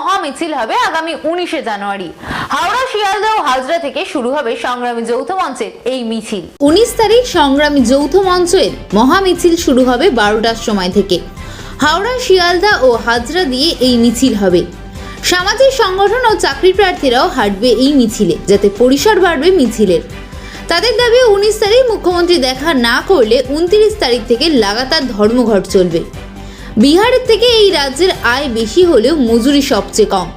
মহা মিছিল হবে আগামী 19শে জানুয়ারি। হাওড়া, শিয়ালদহ ও হাজরা থেকে শুরু হবে সংগ্রামী যৌথ মঞ্চের এই মিছিল। 19 তারিখ সংগ্রামী যৌথ মঞ্চের মহা মিছিল শুরু হবে 12টার সময় থেকে। হাওড়া, শিয়ালদহ ও হাজরা দিয়ে এই মিছিল হবে। সামাজিক সংগঠন ও চাকরি প্রার্থীরাও হাঁটবে এই মিছিলে, যাতে পরিসর বাড়বে মিছিলের। তাদের দাবি 19 তারিখ মুখ্যমন্ত্রী দেখা না করলে 29 তারিখ থেকে লাগাতার ধর্মঘট চলবে। বিহারের থেকে এই রাজ্যের আয় বেশি হলেও মজুরি সবচেয়ে কম।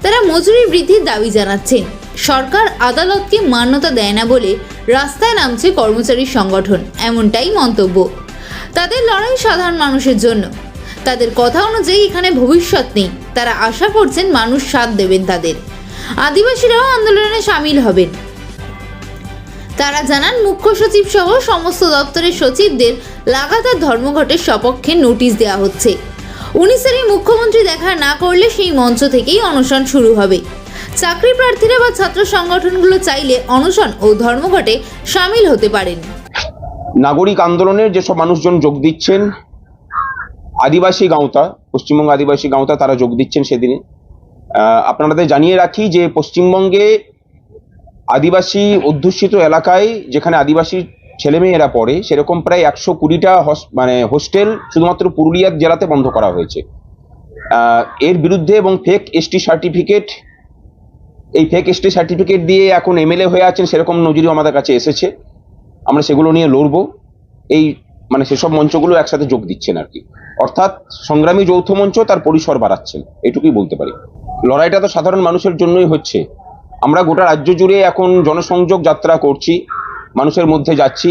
তারা মজুরি বৃদ্ধির দাবি জানাচ্ছেন। সরকার আদালতকে মান্যতা দেয় না বলে রাস্তায় নামছে কর্মচারী সংগঠন, এমনটাই মন্তব্য। তাদের লড়াই সাধারণ মানুষের জন্য। তাদের কথা অনুযায়ী এখানে ভবিষ্যৎ নেই। তারা আশা করছেন মানুষ সাথ দেবেন তাদের। আদিবাসীরাও আন্দোলনে সামিল হবেন। তারা জানান, মুখ্য সচিব সহ সমস্ত দপ্তরের সচিবদের লাগাতার ধর্মঘটের সপক্ষে নোটিশ দেওয়া হচ্ছে। 19 তারিখ মুখ্যমন্ত্রী দেখা না করলে সেই মঞ্চ থেকেই অনশন শুরু হবে। চাকরি প্রার্থীরা বা ছাত্র সংগঠনগুলো চাইলে অনশন ও ধর্মঘটে সামিল হতে পারেন। নাগরিক আন্দোলনের যেসব মানুষজন যোগ দিচ্ছেন, আদিবাসী গাঁওতা, পশ্চিমবঙ্গ আদিবাসী গাঁওতা, তারা যোগ দিচ্ছেন সেদিনে। আপনাদের জানিয়ে রাখি যে পশ্চিমবঙ্গে আদিবাসী অধ্যুষিত এলাকায় যেখানে আদিবাসী ছেলেমেয়েরা পড়ে, সেরকম প্রায় 120টা হোস্টেল শুধুমাত্র পুরুলিয়া জেলাতে বন্ধ করা হয়েছে। এর বিরুদ্ধে এবং ফেক এসটি সার্টিফিকেট, এই ফেক এসটি সার্টিফিকেট দিয়ে এখন এমএলএ হয়ে আছেন, সেরকম নজিরও আমাদের কাছে এসেছে। আমরা সেগুলো নিয়ে লড়বো। এই সেসব মঞ্চগুলো একসাথে যোগ দিচ্ছেন আর কি। অর্থাৎ সংগ্রামী যৌথ মঞ্চ তার পরিসর বাড়াচ্ছেন, এটুকুই বলতে পারি। লড়াইটা তো সাধারণ মানুষের জন্যই হচ্ছে। আমরা গোটা রাজ্য জুড়ে এখন জনসংযোগ যাত্রা করছি, মানুষের মধ্যে যাচ্ছি।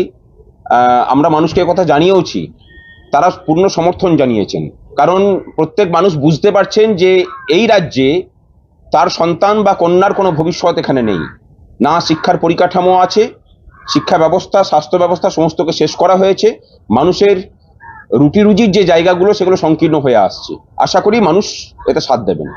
আমরা মানুষকে কথা জানিয়েওছি, তারা পূর্ণ সমর্থন জানিয়েছেন। কারণ প্রত্যেক মানুষ বুঝতে পারছেন যে এই রাজ্যে তার সন্তান বা কন্যার কোনো ভবিষ্যৎ এখানে নেই। না শিক্ষার পরিকাঠামো আছে, শিক্ষা ব্যবস্থা, স্বাস্থ্য ব্যবস্থা সমস্তকে শেষ করা হয়েছে। মানুষের রুটি রুজির যে জায়গাগুলো, সেগুলো সংকীর্ণ হয়ে আসছে। আশা করি মানুষ এতে সাথ দেবেন।